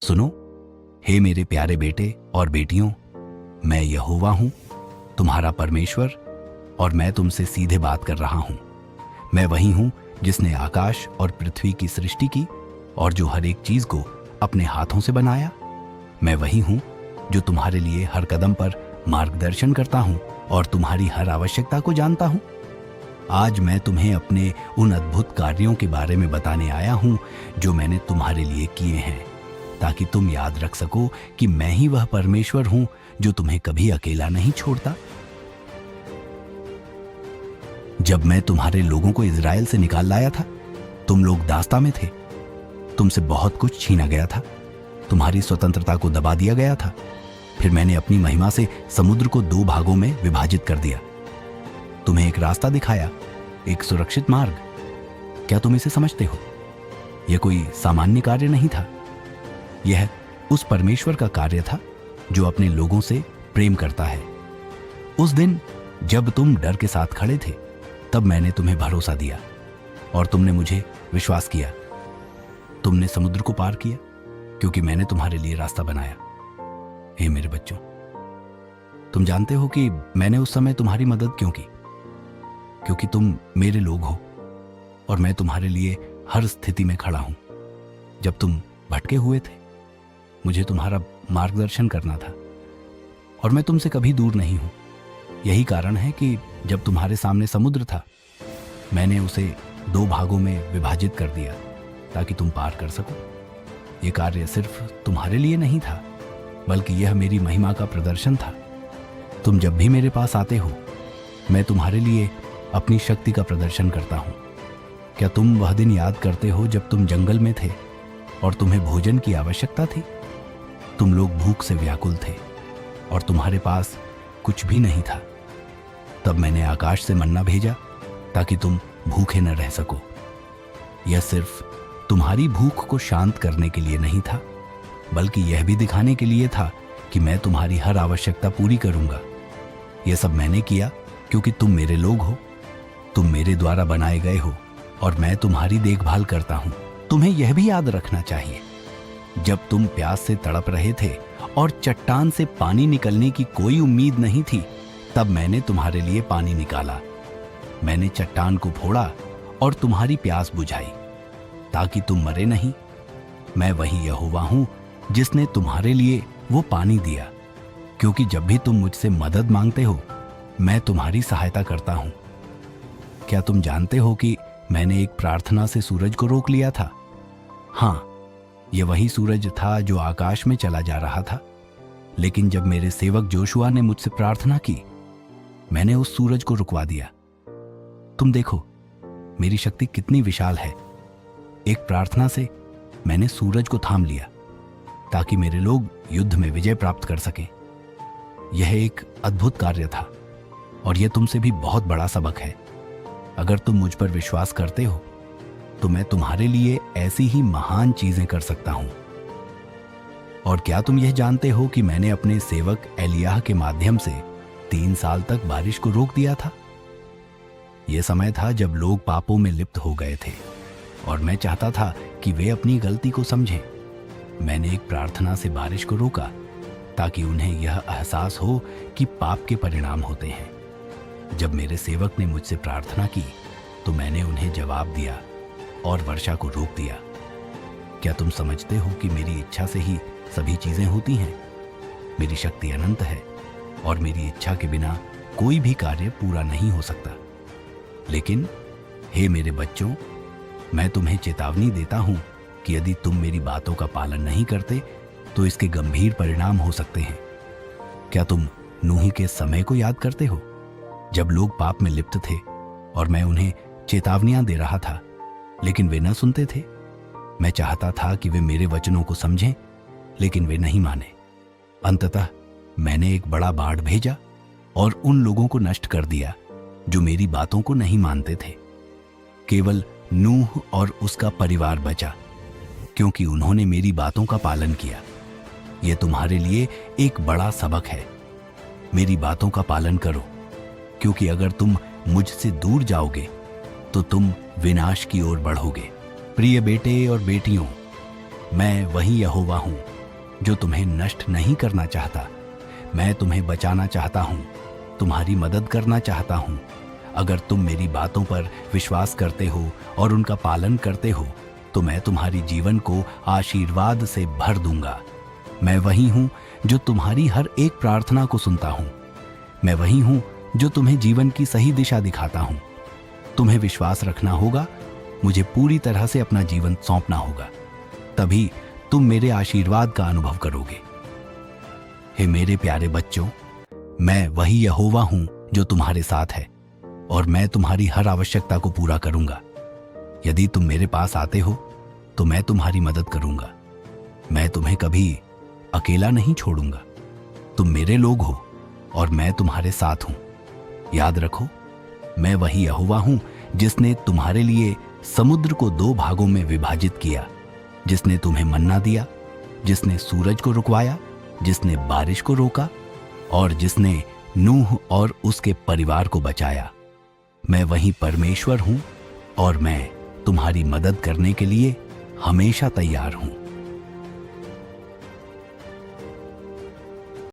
सुनो, हे मेरे प्यारे बेटे और बेटियों, मैं यहोवा हूं, तुम्हारा परमेश्वर, और मैं तुमसे सीधे बात कर रहा हूं। मैं वही हूं जिसने आकाश और पृथ्वी की सृष्टि की और जो हर एक चीज को अपने हाथों से बनाया। मैं वही हूं जो तुम्हारे लिए हर कदम पर मार्गदर्शन करता हूं और तुम्हारी हर आवश्यकता को जानता हूं। आज मैं तुम्हें अपने उन अद्भुत कार्यों के बारे में बताने आया हूं जो मैंने तुम्हारे लिए किए हैं, ताकि तुम याद रख सको कि मैं ही वह परमेश्वर हूं जो तुम्हें कभी अकेला नहीं छोड़ता। जब मैं तुम्हारे लोगों को इज़राइल से निकाल लाया था, तुम लोग दास्ता में थे। तुमसे बहुत कुछ छीना गया था, तुम्हारी स्वतंत्रता को दबा दिया गया था। फिर मैंने अपनी महिमा से समुद्र को 2 भागों में विभाजित कर दिया, तुम्हें एक रास्ता दिखाया, एक सुरक्षित मार्ग। क्या तुम इसे समझते हो? यह कोई सामान्य कार्य नहीं था, यह उस परमेश्वर का कार्य था जो अपने लोगों से प्रेम करता है। उस दिन जब तुम डर के साथ खड़े थे, तब मैंने तुम्हें भरोसा दिया और तुमने मुझे विश्वास किया। तुमने समुद्र को पार किया क्योंकि मैंने तुम्हारे लिए रास्ता बनाया। हे मेरे बच्चों, तुम जानते हो कि मैंने उस समय तुम्हारी मदद क्यों की? क्योंकि तुम मेरे लोग हो और मैं तुम्हारे लिए हर स्थिति में खड़ा हूं। जब तुम भटके हुए थे, मुझे तुम्हारा मार्गदर्शन करना था और मैं तुमसे कभी दूर नहीं हूं। यही कारण है कि जब तुम्हारे सामने समुद्र था, मैंने उसे 2 भागों में विभाजित कर दिया ताकि तुम पार कर सको। यह कार्य सिर्फ तुम्हारे लिए नहीं था, बल्कि यह मेरी महिमा का प्रदर्शन था। तुम जब भी मेरे पास आते हो, मैं तुम्हारे लिए अपनी शक्ति का प्रदर्शन करता हूं। क्या तुम वह दिन याद करते हो जब तुम जंगल में थे और तुम्हें भोजन की आवश्यकता थी? तुम लोग भूख से व्याकुल थे और तुम्हारे पास कुछ भी नहीं था। तब मैंने आकाश से मन्ना भेजा ताकि तुम भूखे न रह सको। यह सिर्फ तुम्हारी भूख को शांत करने के लिए नहीं था, बल्कि यह भी दिखाने के लिए था कि मैं तुम्हारी हर आवश्यकता पूरी करूंगा। यह सब मैंने किया क्योंकि तुम मेरे लोग हो, तुम मेरे द्वारा बनाए गए हो और मैं तुम्हारी देखभाल करता हूं। तुम्हें यह भी याद रखना चाहिए, जब तुम प्यास से तड़प रहे थे और चट्टान से पानी निकलने की कोई उम्मीद नहीं थी, तब मैंने तुम्हारे लिए पानी निकाला। मैंने चट्टान को फोड़ा और तुम्हारी प्यास बुझाई ताकि तुम मरे नहीं। मैं वही यहोवा हूं जिसने तुम्हारे लिए वो पानी दिया, क्योंकि जब भी तुम मुझसे मदद मांगते हो, मैं तुम्हारी सहायता करता हूं। क्या तुम जानते हो कि मैंने एक प्रार्थना से सूरज को रोक लिया था? हां, यह वही सूरज था जो आकाश में चला जा रहा था। लेकिन जब मेरे सेवक जोशुआ ने मुझसे प्रार्थना की, मैंने उस सूरज को रुकवा दिया। तुम देखो मेरी शक्ति कितनी विशाल है। एक प्रार्थना से मैंने सूरज को थाम लिया ताकि मेरे लोग युद्ध में विजय प्राप्त कर सकें। यह एक अद्भुत कार्य था और यह तुमसे भी बहुत बड़ा सबक है। अगर तुम मुझ पर विश्वास करते हो, तो मैं तुम्हारे लिए ऐसी ही महान चीजें कर सकता हूं। और क्या तुम यह जानते हो कि मैंने अपने सेवक एलियाह के माध्यम से 3 साल तक बारिश को रोक दिया था? यह समय था जब लोग पापों में लिप्त हो गए थे और मैं चाहता था कि वे अपनी गलती को समझें। मैंने एक प्रार्थना से बारिश को रोका ताकि उन्हें यह एहसास हो कि पाप के परिणाम होते हैं। जब मेरे सेवक ने मुझसे प्रार्थना की, तो मैंने उन्हें जवाब दिया और वर्षा को रोक दिया। क्या तुम समझते हो कि मेरी इच्छा से ही सभी चीजें होती हैं? मेरी शक्ति अनंत है और मेरी इच्छा के बिना कोई भी कार्य पूरा नहीं हो सकता। लेकिन हे मेरे बच्चों, मैं तुम्हें चेतावनी देता हूं कि यदि तुम मेरी बातों का पालन नहीं करते, तो इसके गंभीर परिणाम हो सकते हैं। क्या तुम नूह के समय को याद करते हो, जब लोग पाप में लिप्त थे और मैं उन्हें चेतावनियां दे रहा था, लेकिन वे न सुनते थे? मैं चाहता था कि वे मेरे वचनों को समझें, लेकिन वे नहीं माने। अंततः मैंने एक बड़ा बाढ़ भेजा और उन लोगों को नष्ट कर दिया जो मेरी बातों को नहीं मानते थे। केवल नूह और उसका परिवार बचा, क्योंकि उन्होंने मेरी बातों का पालन किया। यह तुम्हारे लिए एक बड़ा सबक है। मेरी बातों का पालन करो, क्योंकि अगर तुम मुझसे दूर जाओगे तो तुम विनाश की ओर बढ़ोगे। प्रिय बेटे और बेटियों, मैं वही यहोवा हूँ जो तुम्हें नष्ट नहीं करना चाहता। मैं तुम्हें बचाना चाहता हूँ, तुम्हारी मदद करना चाहता हूँ। अगर तुम मेरी बातों पर विश्वास करते हो और उनका पालन करते हो तो मैं तुम्हारी जीवन को आशीर्वाद से भर दूंगा। मैं वही हूँ जो तुम्हारी हर एक प्रार्थना को सुनता हूँ। मैं वही हूँ जो तुम्हें जीवन की सही दिशा दिखाता हूँ। तुम्हें विश्वास रखना होगा, मुझे पूरी तरह से अपना जीवन सौंपना होगा, तभी तुम मेरे आशीर्वाद का अनुभव करोगे। हे मेरे प्यारे बच्चों, मैं वही यहोवा हूं जो तुम्हारे साथ है और मैं तुम्हारी हर आवश्यकता को पूरा करूंगा। यदि तुम मेरे पास आते हो तो मैं तुम्हारी मदद करूंगा। मैं तुम्हें कभी अकेला नहीं छोड़ूंगा। तुम मेरे लोग हो और मैं तुम्हारे साथ हूं। याद रखो, मैं वही यहोवा हूं जिसने तुम्हारे लिए समुद्र को 2 भागों में विभाजित किया, जिसने तुम्हें मन्ना दिया, जिसने सूरज को रुकवाया, जिसने बारिश को रोका और जिसने नूह और उसके परिवार को बचाया। मैं वही परमेश्वर हूं और मैं तुम्हारी मदद करने के लिए हमेशा तैयार हूं।